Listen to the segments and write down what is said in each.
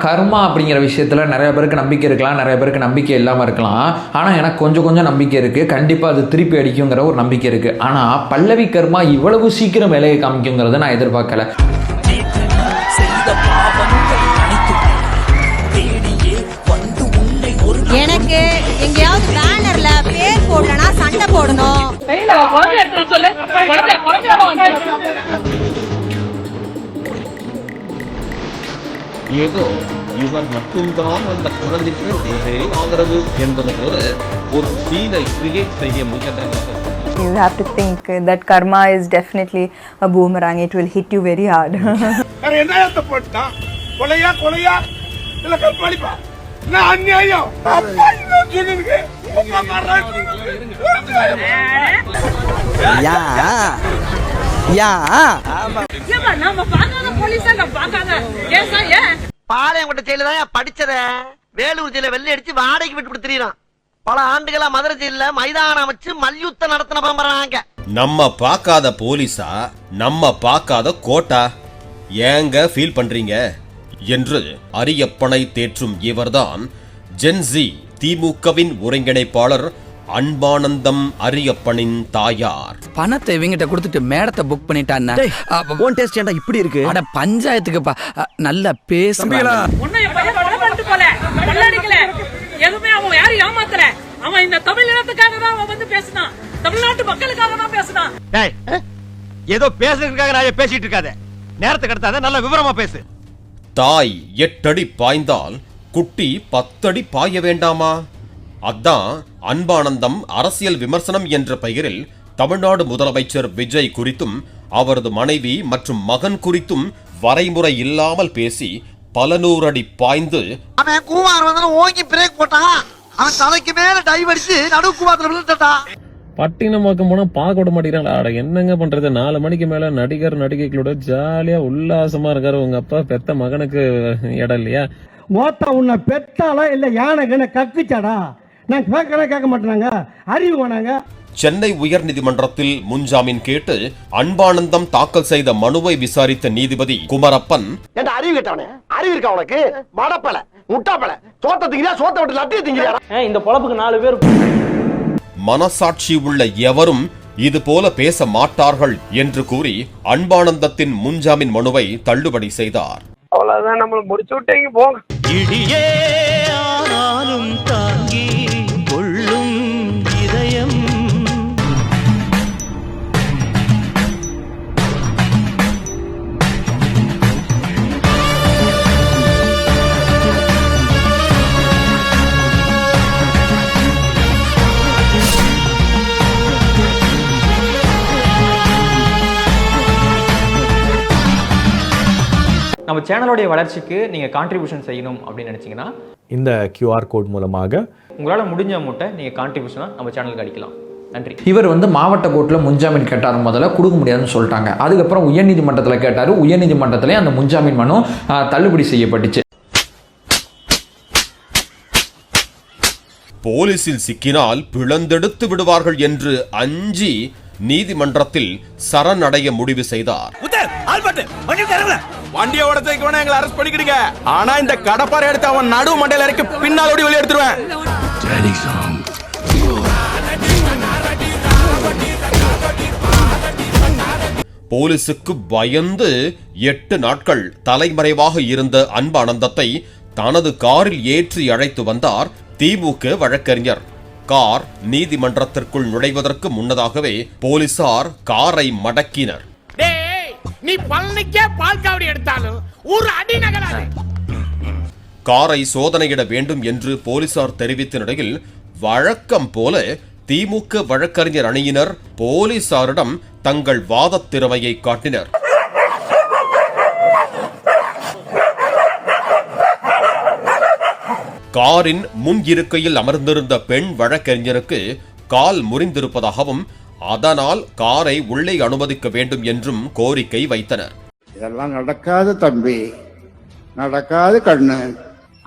கர்மா அப்படிங்கிற விஷயத்தில் நிறைய பேருக்கு நம்பிக்கை இருக்கலாம், நிறைய பேருக்கு நம்பிக்கை இல்லாமல் இருக்கலாம். ஆனால் எனக்கு கொஞ்சம் நம்பிக்கை இருக்குது. கண்டிப்பாக அது திருப்பி அடிக்குங்கிற ஒரு நம்பிக்கை இருக்குது. ஆனால் பல்லவி கர்மா இவ்வளவு சீக்கிரம் வேலையை காமிக்குங்கிறத நான் எதிர்பார்க்கல. எனக்கு எங்கேயாவது பேனர்ல பேர் போடலனா சண்டை போடணும். ஏதோ இவர் மட்டும்தான் அந்த குழந்தைக்கு ஒரே ஆதரவு என்பது போல ஒரு சீனை கிரியேட் செய்ய முயன்றார். You have to think that karma is definitely a boomerang. It will hit you very hard. என்னையத்த போட்டா கொலையா இல்ல கற்பழிப்பா நான் அநியாயம் அப்பா இன்னும் சொல்லுங்க பாளையங்கோட்டை ஜெயில தான் படிச்சத வேலூர் ஜெயில வெள்ளை அடிச்சு வாடகைக்கு விட்டு கொடுத்துறான். பல ஆண்டுகளா மதுரை ஜெயில மைதானம் அமைச்சு மல்யுத்தம் நடத்தின பம்பறாங்க. நம்ம பார்க்காத போலீஸா, நம்ம பார்க்காத கோட்டா ஏங்க ஃபீல் பண்றீங்க என்று அரியப்பனை தேற்றும் இவர்தான் ஜென்சி திமுகவின் ஒருங்கிணைப்பாளர் அன்பானந்தம் அரியப்பனின் தாயார். பணத்தை இவங்கிட்ட கொடுத்துட்டு மேடத்தை புக் பண்ணிட்டான்னா ஓன் டேஸ்ட் ஏன்டா இப்படி இருக்கு? அட பஞ்சாயத்துக்கு நல்ல பேசுறீங்களா? உன்னை பையன் கொலை பண்ணிட்டு போல கொள்ளடிக்கல எதுமே அவன் யாரும் ஏமாத்தல. அவன் இந்த தமிழ் இனத்துக்காக தான் அவன் வந்து பேசினான், தமிழ்நாட்டு மக்களுக்காக தான் பேசினான். டேய் ஏதோ பேசுறதுக்காக நான் பேசிட்டு இருக்காத, நேரத்தை கடத்தாத, நல்ல விவரமா பேசு. தாய் 8 அடி பாய்ந்தால் குட்டி 10 அடி பாய வேண்டாமா? அதான் அன்பானந்தம் அரசியல் விமர்சனம் என்ற பெயரில் தமிழ்நாடு முதலமைச்சர் விஜய் குறித்தும் அவரது மனைவி மற்றும் மகன் குறித்தும் வரைமுறை இல்லாமல் பேசி பல நூறு அடி பாய்ந்து அவன் கூவார் வந்து ஓங்கி பிரேக் போட்டான், அவன் தலைக்கு மேல டைவ் அடிச்சு நடு கூவாத்துல விழுந்துட்டான். பட்டினமாக்கம் போனா பார்க்க விட மாட்டேங்கிறாங்க. என்னங்க பண்றது? 4 மணிக்கு மேல நடிகர் நடிகைகளோட ஜாலியா உல்லாசமா இருக்காரு. உங்க அப்பா பெத்த மகனுக்கு இடம் இல்லையா? மோத்தா உன்னை பெத்தாலா இல்ல யானைக்கு கக்குச்சாடா? நான் கேட்க மாட்டாங்க, அறிவு வேணாங்க. சென்னை உயர்நீதிமன்றத்தில் முன்ஜாமீன் கேட்டு அன்பானந்தம் தாக்கல் செய்த மனுவை விசாரித்த நீதிபதி குமரப்பன், அறிவு கேட்டவனே, அறிவு இருக்கா உனக்கு? மடப்பல முட்டாப்பல சோத்த திங்கிறியா, சோத்த விட்டு லட்டிய திங்கிறியா? இந்த பொழப்புக்கு 4 பேர் மனசாட்சி உள்ள எவரும் இது போல பேச மாட்டார்கள் என்று கூறி அன்பானந்தத்தின் முன்ஜாமீன் மனுவை தள்ளுபடி செய்தார். அவ்வளவுதான், நம்மள முடிச்சு விட்டீங்க போங்க. இடியே ஆனாலும் தாங்கி கொள்ளும் இதயம். நம்ம சேனலோடைய வளர்ச்சிக்கு நீங்கள் கான்ட்ரிபியூஷன் செய்யணும் அப்படின்னு நினச்சிங்கன்னா இந்த QR கோட் மூலமாக உங்களால் முடிஞ்ச அமௌண்ட்டை நீங்கள் கான்ட்ரிபியூஷனாக நம்ம சேனலுக்கு அடிக்கலாம். நன்றி. இவர் வந்து மாவட்ட கோர்ட்டில் முன்ஜாமீன் கேட்டார், முதல்ல கொடுக்க முடியாதுன்னு சொல்லிட்டாங்க. அதுக்கப்புறம் உயர்நீதிமன்றத்தில் கேட்டார், உயர்நீதிமன்றத்திலே அந்த முன்ஜாமீன் மனு தள்ளுபடி செய்யப்பட்டுச்சு. போலீசில் சிக்கினால் பிளந்தெடுத்து விடுவார்கள் என்று அஞ்சி நீதிமன்றத்தில் சரணடைய முடிவு செய்தார். வண்டியை ஓடத்துக்கு வேணா எங்களை அரெஸ்ட் பண்ணிக்கிடுங்க, ஆனா இந்த கடப்பாறை எடுத்து அவன் நடு மண்டையில இறக்கி பின்னால் ஓடி வெளியே எடுத்துருவேன். போலீசுக்கு பயந்து 8 நாட்கள் தலைமறைவாக இருந்த அன்பானந்தத்தை தனது காரில் ஏற்றி அழைத்து வந்தார் திமுக வழக்கறிஞர். கார் நீதிமன்றத்திற்குள் நுழைவதற்கு முன்னதாகவே போலீசார் காரை மடக்கினர். நீ பழனிக்கே பால்காவடி எடுத்தாலும் ஒரு அடி நகராது. காரை சோதனையிட வேண்டும் என்று போலீசார் தெரிவித்த நிலையில் வழக்கம் போல திமுக வழக்கறிஞர் அணியினர் போலீசாரிடம் தங்கள் வாதத் திறமையை காட்டினர். காரின் முன் இருக்கையில் அமர்ந்திருந்த பெண் வழக்கறிஞருக்கு கால் முறிந்திருப்பதாகவும் அதனால் காரை உள்ளே அனுமதிக்க வேண்டும் என்றும் கோரிக்கை வைத்தனர். இதெல்லாம் நடக்காது தம்பி, நடக்காது கண்ணு.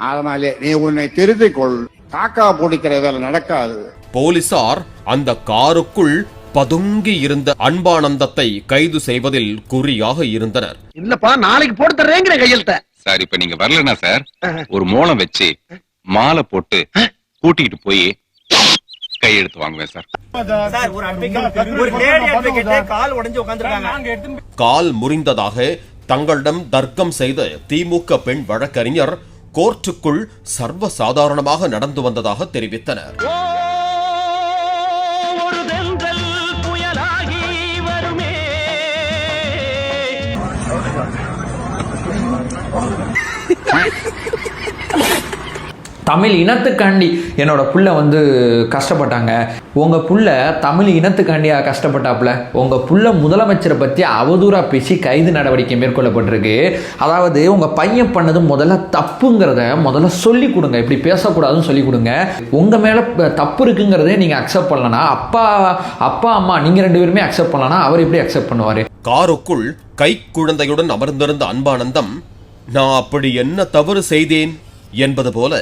அதனாலே நீ உன்னை திருத்திக் கொள், காக்கா பிடிக்கிற வேலை நடக்காது. போலீசார் அந்த காருக்குள் பதுங்கி இருந்த அன்பானந்தத்தை கைது செய்வதில் குறியாக இருந்தனர். இல்லப்பா, நாளைக்கு போட்டு தர்றேங்கிற கையெழுத்த சார் இப்ப நீங்க வரலனா சார் ஒரு மோளம் வச்சு மாலை போட்டு கூட்டிட்டு போய் கையெழுத்து வாங்குவேன் சார். கால் முறிந்ததாக தங்களிடம் தர்க்கம் செய்த திமுக பெண் வழக்கறிஞர் கோர்ட்டுக்குள் சர்வசாதாரணமாக நடந்து வந்ததாக தெரிவித்தனர். தமிழ் இனத்துக்காண்டி என்னோட புள்ள வந்து கஷ்டப்பட்டாங்க. உங்கள் புள்ள தமிழ் இனத்துக்காண்டியா கஷ்டப்பட்டாப்புல? உங்கள் புள்ள முதலமைச்சரை பற்றி அவதூறாக பேசி கைது நடவடிக்கை மேற்கொள்ளப்பட்டிருக்கு. அதாவது உங்கள் பையன் பண்ணது முதல்ல தப்புங்கிறத முதல்ல சொல்லி கொடுங்க. இப்படி பேசக்கூடாதுன்னு சொல்லி கொடுங்க. உங்கள் மேலே தப்பு இருக்குங்கிறதே நீங்கள் அக்செப்ட் பண்ணலனா, அப்பா அம்மா நீங்கள் 2 பேருமே அக்செப்ட் பண்ணலனா அவர் எப்படி அக்செப்ட் பண்ணுவார்? காருக்குள் கை குழந்தையுடன் அமர்ந்திருந்த அன்பானந்தம், நான் அப்படி என்ன தவறு செய்தேன் என்பது போல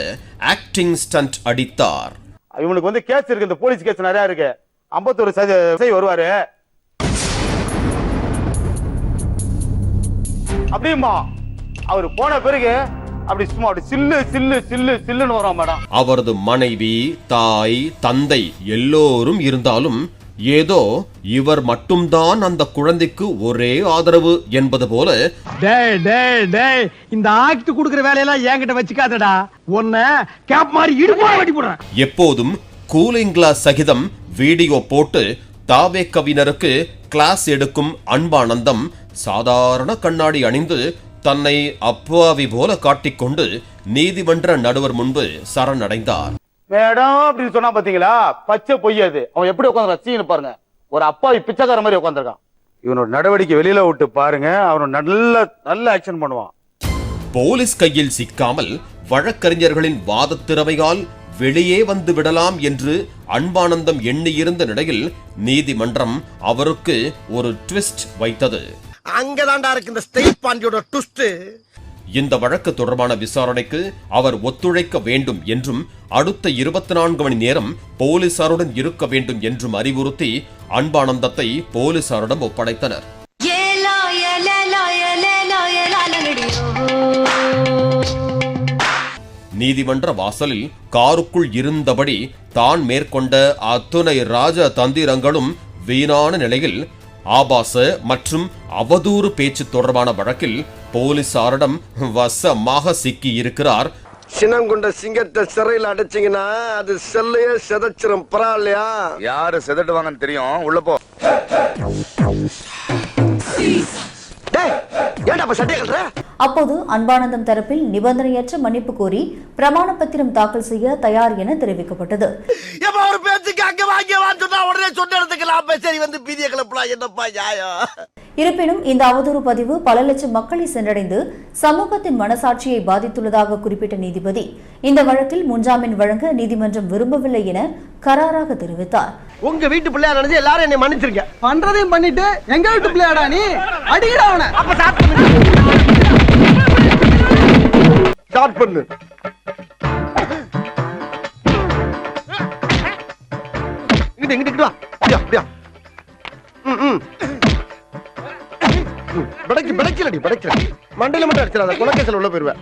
ஆக்டிங் ஸ்டண்ட் அடித்தார். இவனுக்கு வந்து கேஸ் இருக்கு, இந்த போலீஸ் கேஸ் நிறைய இருக்கு. 51 வருவாரு அப்படியுமா அவரு போன பிறகு அப்படி சும்மா அப்படி சில்லுன்னு வரும் மேடம். அவரது மனைவி, தாய், தந்தை எல்லோரும் இருந்தாலும் ஏதோ இவர் மட்டும்தான் அந்த குழந்தைக்கு ஒரே ஆதரவு என்பது போல இந்த ஆக்ட் குடுக்கிற வேலையெல்லாம் என்கிட்ட வச்சுக்காதடா, உன்ன கேப் மாதிரி இடுப்பா வெட்டி போடுறேன். எப்போதும் கூலிங் கிளாஸ் சகிதம் வீடியோ போட்டு தாவேக்கவினருக்கு கிளாஸ் எடுக்கும் அன்பானந்தம் சாதாரண கண்ணாடி அணிந்து தன்னை அப்பாவி போல காட்டிக்கொண்டு நீதிமன்ற நடுவர் முன்பு சரணடைந்தார். மேடம் அப்படின்னு சொன்னா பாத்தீங்களா, பச்சை பொய்யாது. அவன் எப்படி உட்காந்து சீனு பாருங்க, ஒரு அப்பாவி பிச்சைக்கார மாதிரி உட்காந்துருக்கான். இவனோட நடவடிக்கை வெளியில விட்டு பாருங்க, அவன் நல்ல ஆக்ஷன் பண்ணுவான். போலீஸ் கையில் சிக்காமல் வழக்கறிஞர்களின் வாதத் திறமையால் வெளியே வந்து விடலாம் என்று அன்பானந்தம் எண்ணியிருந்த நிலையில் நீதிமன்றம் அவருக்கு ஒரு ட்விஸ்ட் வைத்தது. அங்கதான்டா இருக்கு இந்த ஸ்டேட் பாண்டியோட ட்விஸ்ட். இந்த வழக்கு தொடர்பான விசாரணைக்கு அவர் ஒத்துழைக்க வேண்டும் என்றும் அடுத்த 24 மணி நேரம் போலீசாருடன் இருக்க வேண்டும் என்றும் அறிவுறுத்தி அன்பானந்தத்தை போலீசாரிடம் ஒப்படைத்தனர். நீதிமன்ற வாசலில் காருக்குள் இருந்தபடி தான் மேற்கொண்ட அத்துணை ராஜ தந்திரங்களும் வீணான நிலையில் ஆபாச மற்றும் அவதூறு பேச்சு தொடர்பான வழக்கில் போலீசாரிடம் வசமாக சிக்கி இருக்கிறார். சினம் கொண்ட சிங்கத்தை சிறையில் அடைச்சிங்கன்னா அது செல்லையே செதச்சிரும். பரவாயில்லையா? யாரு செதட்டுவாங்கன்னு தெரியும், உள்ள போ. அப்போது அன்பானந்தம் தரப்பில் நிபந்தனையற்ற மன்னிப்பு கோரி பிரமாண பத்திரம் தாக்கல் செய்ய தயார் என தெரிவிக்கப்பட்டது. ஒரு பேச்சுக்கு அங்க வாங்கி வாங்கினா உடனே சொன்ன இடத்துக்கு சரி வந்து பீதிய கிளப்பலாம், என்னப்பா நியாயம்? இருப்பினும் இந்த அவதூறு பதிவு பல லட்சம் மக்களை சென்றடைந்து சமூகத்தின் மனசாட்சியை பாதித்துள்ளதாக குறிப்பிட்ட நீதிபதி இந்த வழக்கில் முன்ஜாமீன் வழங்க நீதிமன்றம் விரும்பவில்லை என கராராக தெரிவித்தார். உங்க வீட்டு பிள்ளையா நினைச்சு எல்லாரும் என்னை மன்னிச்சிருக்க. பண்றதையும் பண்ணிட்டு எங்க வீட்டு பிள்ளையாடா நீ? அடிக்கடா அவனை. அப்ப ஸ்டார்ட் பண்ணு. இங்கிட்டு வா. அப்படியா படைக்கல மண்டையில மட்டும் அடிச்சிடாத, குலக்கேசல் உள்ள போயிருவேன்.